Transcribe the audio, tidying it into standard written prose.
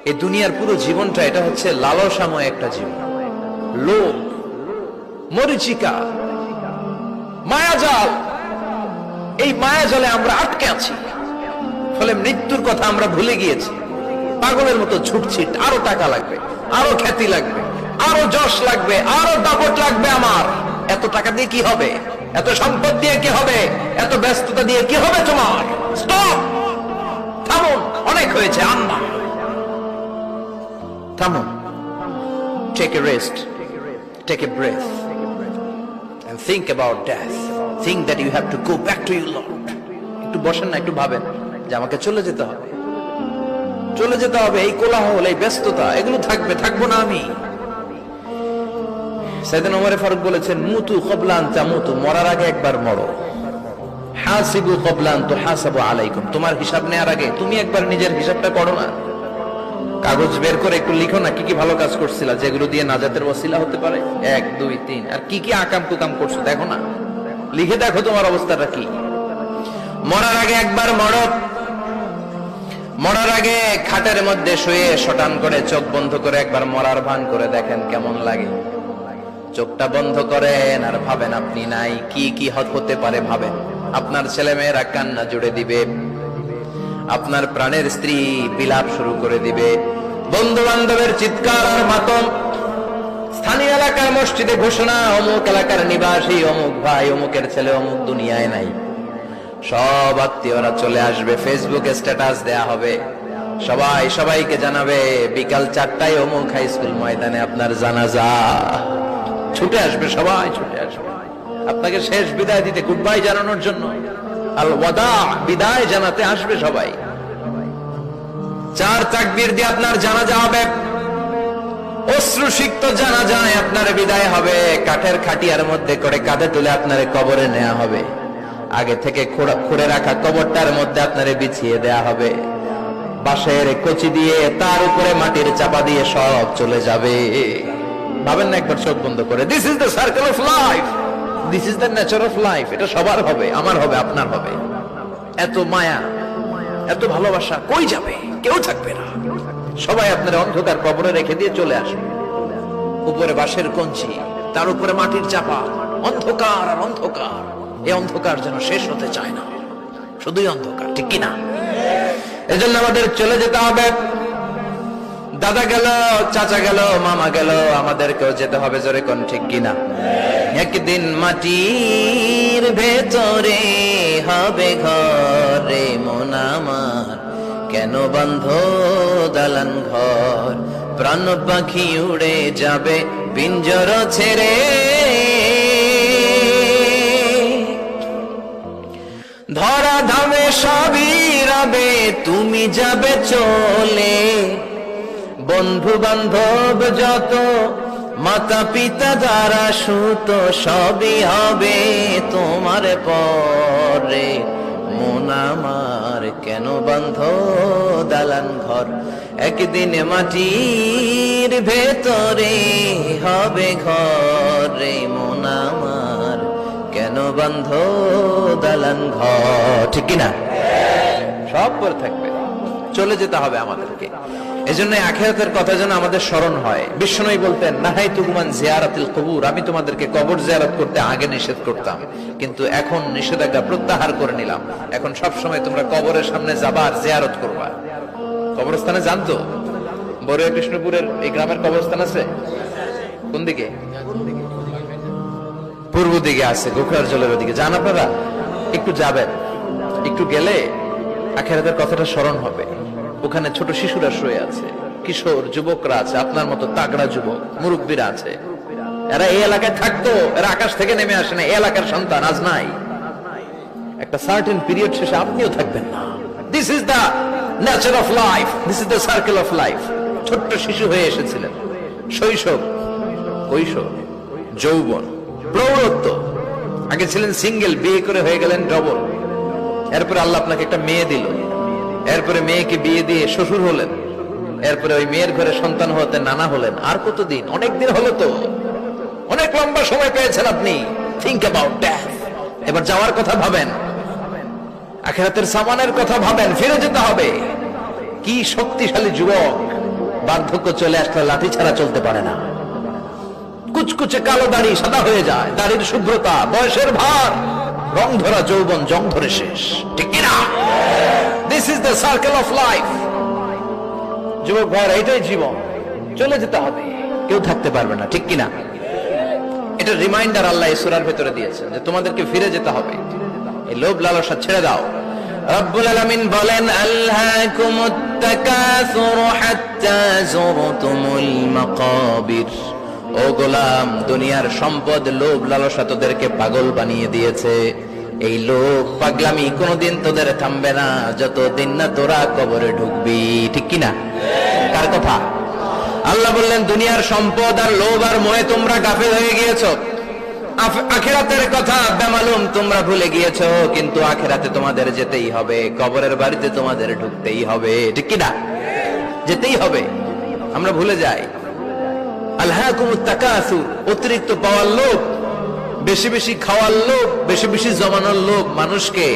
এই দুনিয়ার পুরো জীবনটা এটা হচ্ছে লালসাময় একটা জীবন, লোভ, মরিচিকা, মায়াজাল। এই মায়াজালে আমরা আটকে আছি, ফলে মৃত্যুর কথা আমরা ভুলে গিয়েছি। পাগলের মতো ছুটছি, আরো টাকা লাগবে, আরো খ্যাতি লাগবে, আরো যশ লাগবে, আরো দাপট লাগবে। আমার এত টাকা দিয়ে কি হবে? এত সম্পদ দিয়ে কি হবে? এত ব্যস্ততা দিয়ে কি হবে তোমার? স্টপ, থামুন, অনেক হয়েছে। আন্না, থামুন, take a rest, take a breath and think about death. Think that you have to go back to your Lord. একটু বসেন না, একটু ভাবেন যে আমাকে চলে যেতে হবে, চলে যেতে হবে। এই কোলাহল, এই ব্যস্ততা, এগুলো থাকবে, থাকবো না আমি। সাইয়েদনা ওমর ফারুক বলেছেন, মুতু ক্বাবলা আন তামুতু, মরার আগে একবার মরো। হাসিবু ক্বাবলা আন তুহাসাবু আলাইকুম, তোমার হিসাব নেওয়ার আগে তুমি একবার নিজের হিসাবটা করো না। কাগজ বের করে একটু লিখো না, কি কি ভালো কাজ করছিলা, যেগুলো দিয়ে নাজাতের ওসিলা হতে পারে। 1 2 3, আর কি কি আকাম কুকাম করছো দেখো না, লিখে দেখো তোমার অবস্থাটা কি। মরার আগে একবার মরো। মরার আগে খাটের মধ্যে শুয়ে শটান করে চোখ বন্ধ করে একবার মরার ভান করে দেখেন কেমন লাগে। চোখটা বন্ধ করেন আর ভাবেন আপনি নাই, কি কি হতে পারে ভাবেন। আপনার ছেলে মেয়েরা কান্না জুড়ে দিবে, আপনার প্রাণের স্ত্রী বিলাপ শুরু করে দিবে, বন্ধু বান্ধবের চিৎকার আর মাতম, স্থানীয় এলাকার মসজিদে ঘোষণা, অমুক এলাকার নিবাসী অমুক ভাই অমুকের ছেলে অমুক দুনিয়ায় নাই। সব আত্মীয়রা চলে আসবে, ফেসবুকে স্ট্যাটাস দেয়া হবে, সবাই সবাইকে জানাবে বিকাল 4টায় অমুক হাই স্কুল ময়দানে আপনার জানাজা। ছুটে আসবে, সবাই ছুটে আসবে আপনাকে শেষ বিদায় দিতে, গুড বাই জানানোর জন্য, আল ওয়াদা, বিদায় জানাতে আসবে সবাই। 4 তাকবীর দিয়ে আপনার জানাজা হবে, অশ্রুসিক্ত জানাজায় আপনার বিদায় হবে। কাঠের খাটিয়ার মধ্যে করে কাঁধে তুলে আপনার কবরে নেওয়া হবে। আগে থেকে খুঁড়ে রাখা কবরটার মধ্যে আপনারে বিছিয়ে দেয়া হবে। বাঁশের কচি দিয়ে তার উপরে মাটির চাপা দিয়ে সব চলে যাবে। ভাবেন না একবার চোখ বন্ধ করে, this is the circle of life, this is the nature of life. এটা সবার হবে, আমার হবে, আপনার হবে। এত মায়া, এত ভালোবাসা কই যাবে? কেউ থাকবে না, সবাই আপনার অন্ধকার কবরে রেখে দিয়ে চলে আসবে। উপরে বাঁশের কঞ্চি, তার উপরে মাটির চাপা, অন্ধকার আর অন্ধকার। এই অন্ধকার যেন শেষ হতে চায় না, শুধুই অন্ধকার, ঠিক কিনা? এজন্য আমাদের চলে যেতে হবে। দাদা গেল, চাচা গেল, মামা গেল, আমাদেরকেও যেতে হবে, জোরে কোন ঠিক কিনা? একদিন মাটির ভেতরে হবে ঘরে মন আমার, কেন বন্ধ দালান ঘর, প্রাণ পাখি উড়ে যাবে পিঞ্জর ছেড়ে, ধরা ধামে সবই রবে, তুমি যাবে চলে, বন্ধু বান্ধব যত, মাতা পিতা যারা সুত, সবই হবে তোমার পরে, মন আমার কেন বন্ধ দালান ঘর, একদিন মাটির ভেতরে হবে ঘরে মন আমার, কেন বন্ধ দালান ঘর, ঠিক কিনা? সব করে থাকবে, চলে যেতে হবে আমাদেরকে। এজন্য আখিরাতের কথা যেন আমাদের স্মরণ হয়। বিশ্বনবী বলতেন, নাহাইতুকুম আন জিয়ারাতিল কুবুর, আমি তোমাদেরকে কবর জিয়ারত করতে আগে নিষেধ করতাম, কিন্তু এখন নিষেধাজ্ঞা প্রত্যাহার করে নিলাম। এখন সব সময় তোমরা কবরের সামনে যাবা আর জিয়ারত করবা। কবরস্থানে জানতো বড়ুয়া কৃষ্ণপুরের এই গ্রামের কবরস্থান আছে কোন দিকে? পূর্ব দিকে আছে, গোখরার জলের ওদিকে। যান আপনারা, একটু যাবেন, একটু গেলে আখিরাতের কথাটা স্মরণ হবে। ওখানে ছোট শিশুরা শুয়ে আছে, কিশোর যুবকরা আছে, আপনার মতো তাগড়া যুবক, মুরব্বীরা আছে। এরা এই এলাকায় থাকতো, এরা আকাশ থেকে নেমে আসে না, এই এলাকার সন্তান, আজ নাই। একটা সার্টেন পিরিয়ড শেষে আপনিও থাকবেন না। This is the nature of life, this is the circle of life. ছোট্ট শিশু হয়ে এসেছিলেন, শৈশব, কৈশোর, যৌবন, প্রৌঢ়ত্ব। আগে ছিলেন সিঙ্গেল, বিয়ে করে হয়ে গেলেন ডবল। এরপরে আল্লাহ আপনাকে একটা মেয়ে দিল, এরপরে মেয়েকে বিয়ে দিয়ে শ্বশুর হলেন, এরপরে ওই মেয়ের ঘরে সন্তান হতে নানা হলেন। আর কতদিন? অনেক দিন হলো তো, অনেক লম্বা সময় পেয়েছেন আপনি। Think about death. এবার যাওয়ার কথা ভাবেন, আখিরাতের সামানের কথা ভাবেন, ফিরে যেতে হবে। কি শক্তিশালী যুবক, বার্ধক্য চলে আসলে লাঠি ছাড়া চলতে পারে না। কুচকুচে কালো দাড়ি সাদা হয়ে যায়, দাড়ির শুভ্রতা, বয়সের ভার, রং ধরা যৌবন জং ধরে শেষ, ঠিক কিনা? This is the circle of life. যুবক ভাইরা, এটাই জীবন, চলে যেতে হবে, কেউ থাকতে পারবে না, ঠিক কিনা? এটা রিমাইন্ডার আল্লাহ এই সূরার ভেতরে দিয়েছেন যে তোমাদেরকে ফিরে যেতে হবে, এই লোভ লালসা ছেড়ে দাও। রব্বুল আলামিন বলেন, আলহাকুমুত তাকাসুর হাত্তা যুরতুমুল মাকাবির। ও গোলাম, দুনিয়ার সম্পদ, লোভ লালসা তোদেরকে পাগল বানিয়ে দিয়েছে। এই লোভ পাগলামি কোনোদিন তোদের থামবে না যতদিন না তোরা কবরে ঢুকবি, ঠিক কিনা? কার কথা? আল্লাহ বললেন, দুনিয়ার সম্পদ আর লোভ আর মোহে তোমরা গাফেল হয়ে গিয়েছো। আখিরাতের কথা বেমালুম তোমরা ভুলে গিয়েছো, কিন্তু আখিরাতে তোমাদের যেতেই হবে, কবরের বাড়িতে তোমাদের ঢুকতেই হবে, ঠিক কিনা? যেতেই হবে, আমরা ভুলে যাই। আলহাকুমুত তাকাসুর, অতিরিক্ত পাওয়ার লোভ, বেশি বেশি খাওয়ার লোভ, বেশি বেশি জমানোর লোভ মানুষকে